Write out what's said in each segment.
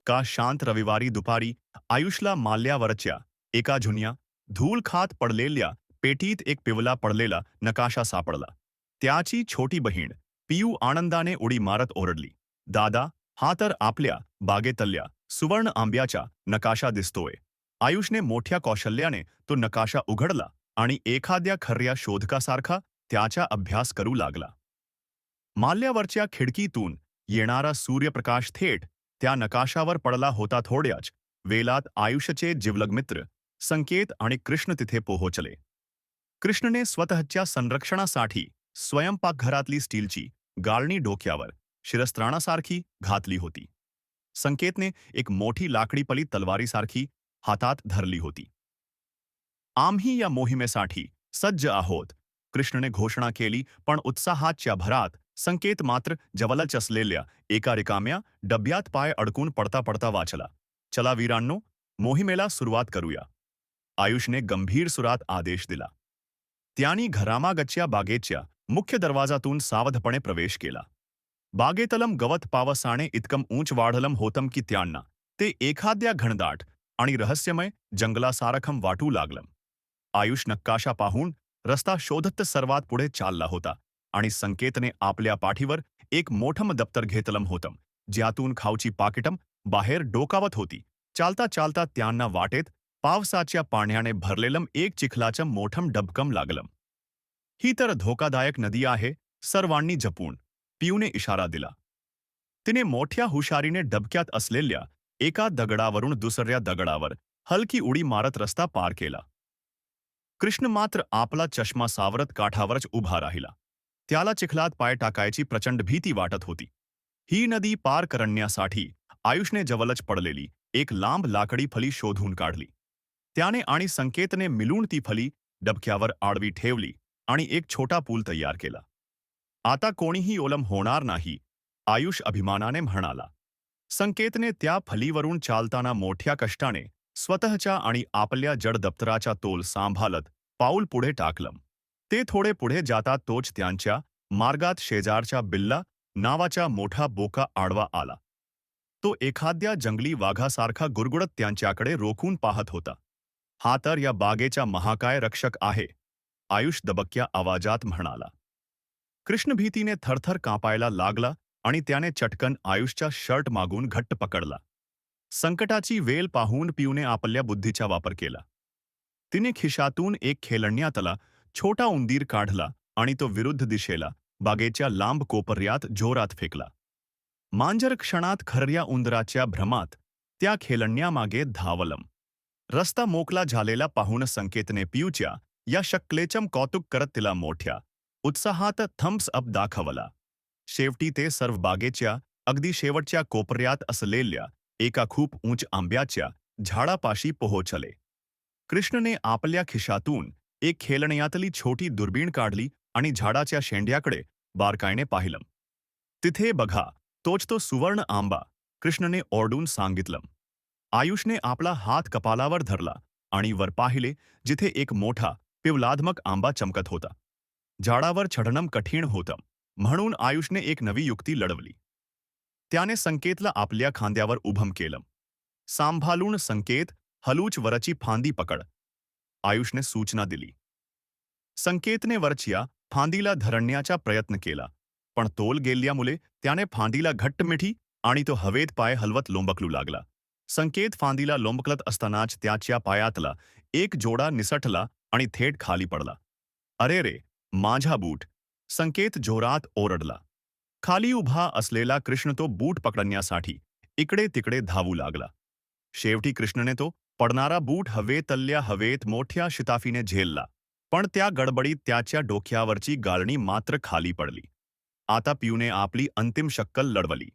का शांत रविवारी दुपारी आयुषला माल्यावरच्या एका जुन्या, धूळ खात पडलेल्या पेटीत एक पिवला पडलेला नकाशा सापडला. त्याची छोटी बहीण पियू आनंदाने उडी मारत ओरडली, "दादा, हा तर आपल्या बागेतल्या सुवर्ण आंब्याचा नकाशा दिसतोय." आयुषने मोठ्या कौशल्याने तो नकाशा उघडला आणि एखाद्या खर्या शोधकासारखा त्याचा अभ्यास करू लागला. माल्यावरच्या खिडकीतून येणारा सूर्यप्रकाश थेट त्या नकाशावर पडला होता. थोड्याच वेळात आयुष्याचे जिवलग मित्र संकेत आणि कृष्ण तिथे पोहोचले. कृष्णने स्वतःच्या संरक्षणासाठी स्वयंपाकघरातली स्टीलची गाळणी डोक्यावर शिरस्त्राणासारखी घातली होती. संकेतने एक मोठी लाकडी पली तलवारीसारखी हातात धरली होती. "आम्ही या मोहिमेसाठी सज्ज आहोत," कृष्णने घोषणा केली. पण उत्साहाच्या भरात संकेत मात्र जवळच असलेल्या एका रिकाम्या डब्यात पाय अडकून पडता पडता वाचला, "चला वीरांनो, मोहिमेला सुरुवात करूया." आयुषने गंभीर सुरात आदेश दिला. त्यांनी घरामागच्या बागेच्या मुख्य दरवाजातून सावधपणे प्रवेश केला. बागेतलं गवत पावसाने इतकं उंच वाढलं होतं की त्यांना ते एखाद्या घनदाट आणि रहस्यमय जंगलासारखं वाटू लागलं. आयुष नकाशा पाहून रस्ता शोधत सर्वात पुढे चालला होता आणि संकेतने आपल्या पाठीवर एक मोठं दप्तर घेतलं होतं, ज्यातून खाऊची पाकिटं बाहेर डोकावत होती. चालता चालता त्यांना वाटेत पावसाच्या पाण्याने भरलेलं एक चिखलाचं मोठं डबकं लागलं. "ही तर धोकादायक नदी आहे, सर्वांनी जपून," पियूने इशारा दिला. तिने मोठ्या हुशारीने डबक्यात असलेल्या एका दगडावरून दुसऱ्या दगडावर हलकी उडी मारत रस्ता पार केला. कृष्ण मात्र आपला चष्मा सावरत काठावरच उभा राहिला. त्याला चिखलात पाय टाकायची प्रचंड भीती वाटत होती. ही नदी पार करण्यासाठी आयुषने जवळच पडलेली एक लांब लाकडी फली शोधून काढली. त्याने आणि संकेतने मिळून ती फली डबक्यावर आडवी ठेवली आणि एक छोटा पूल तयार केला. "आता कोणीही ओलम होणार नाही," आयुष अभिमानाने म्हणाला. संकेतने त्या फलीवरून चालताना मोठ्या कष्टाने स्वतःच्या आणि आपल्या जड दप्तराचा तोल सांभाळत पाऊल पुढे टाकलं. ते थोडे पुढे जातात तोच त्यांच्या मार्गात शेजारच्या बिल्ला नावाचा मोठा बोका आडवा आला. तो एखाद्या जंगली वाघासारखा गुरगुडत त्यांच्याकडे रोखून पाहत होता. "हा तर या बागेचा महाकाय रक्षक आहे," आयुष दबक्या आवाजात म्हणाला. कृष्ण भीतीने थरथर कापायला लागला आणि त्याने चटकन आयुषच्या शर्ट मागून घट्ट पकडला. संकटाची वेळ पाहून पियूने आपल्या बुद्धीचा वापर केला. तिने खिशातून एक खेळण्यातला छोटा उंदीर काढला आणि तो विरुद्ध दिशेला बागेच्या लांब कोपऱ्यात जोरात फेकला. मांजर क्षणात खर्या उंदराच्या भ्रमात त्या खेळण्यामागे धावलं. रस्ता मोकला झालेला पाहून संकेतने पियूच्या या शक्कलेचं कौतुक करत तिला मोठ्या उत्साहात थम्स अप दाखवला. शेवटी ते सर्व बागेच्या अगदी शेवटच्या कोपऱ्यात असलेल्या एका खूप उंच आंब्याच्या झाडापाशी पोहोचले. कृष्णने आपल्या खिशातून एक खेळण्यातली छोटी दुर्बीण काढली आणि झाडाच्या शेंड्याकडे बारकाईने पाहिलं. "तिथे बघा, तोच तो सुवर्ण आंबा," कृष्णने ओरडून सांगितलं. आयुषने आपला हात कपालावर धरला आणि वर पाहिले, जिथे एक मोठा पिवलाधमक आंबा चमकत होता. झाडावर चढणं कठीण होतं, म्हणून आयुषने एक नवी युक्ती लढवली. त्याने संकेतला आपल्या खांद्यावर उभं केलं. "सांभाळून संकेत, हलूच वरची फांदी पकड," आयुषने सूचना दिली. संकेतने वरच्या फांदीला धरण्याचा प्रयत्न केला, पण तोल गेल्यामुळे त्याने फांदीला घट्ट मिठी आणि तो हवेत पाय हलवत लोंबकलू लागला. संकेत फांदीला लोंबकलत असतानाच त्याच्या पायातला एक जोडा निसटला आणि थेट खाली पडला. "अरे रे, माझा बूट!" संकेत जोरात ओरडला. खाली उभा असलेला कृष्ण तो बूट पकडण्यासाठी इकडे तिकडे धावू लागला. शेवटी कृष्णने तो पडणारा बूट हवेतल्या हवेत मोठ्या शिताफीने झेलला, पण त्या गडबडीत त्याच्या डोक्यावरची गाळणी मात्र खाली पडली. आता पियूने आपली अंतिम शक्कल लढवली.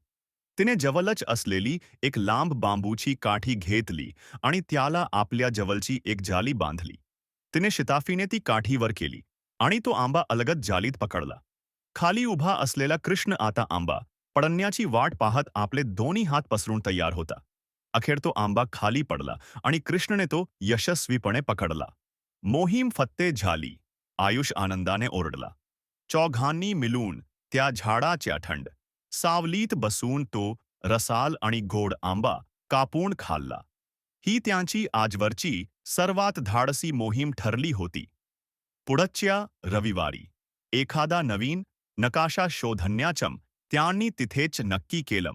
तिने जवळच असलेली एक लांब बांबूची काठी घेतली आणि त्याला आपल्या जवळची एक जाली बांधली. तिने शिताफीने ती काठीवर केली आणि तो आंबा अलगद जालीत पकडला. खाली उभा असलेला कृष्ण आता आंबा पडण्याची वाट पाहत आपले दोन्ही हात पसरून तयार होता. अखेर तो आंबा खाली पडला आणि कृष्णने तो यशस्वीपणे पकडला. "मोहीम फत्ते झाली," आयुष आनंदाने ओरडला. चौघांनी मिळून त्या झाडाच्या थंड सावलीत बसून तो रसाल आणि गोड आंबा कापून खाल्ला. ही त्यांची आजवरची सर्वात धाडसी मोहीम ठरली होती. पुढच्या रविवारी एखादा नवीन नकाशा शोधण्याचं त्यांनी तिथेच नक्की केलं.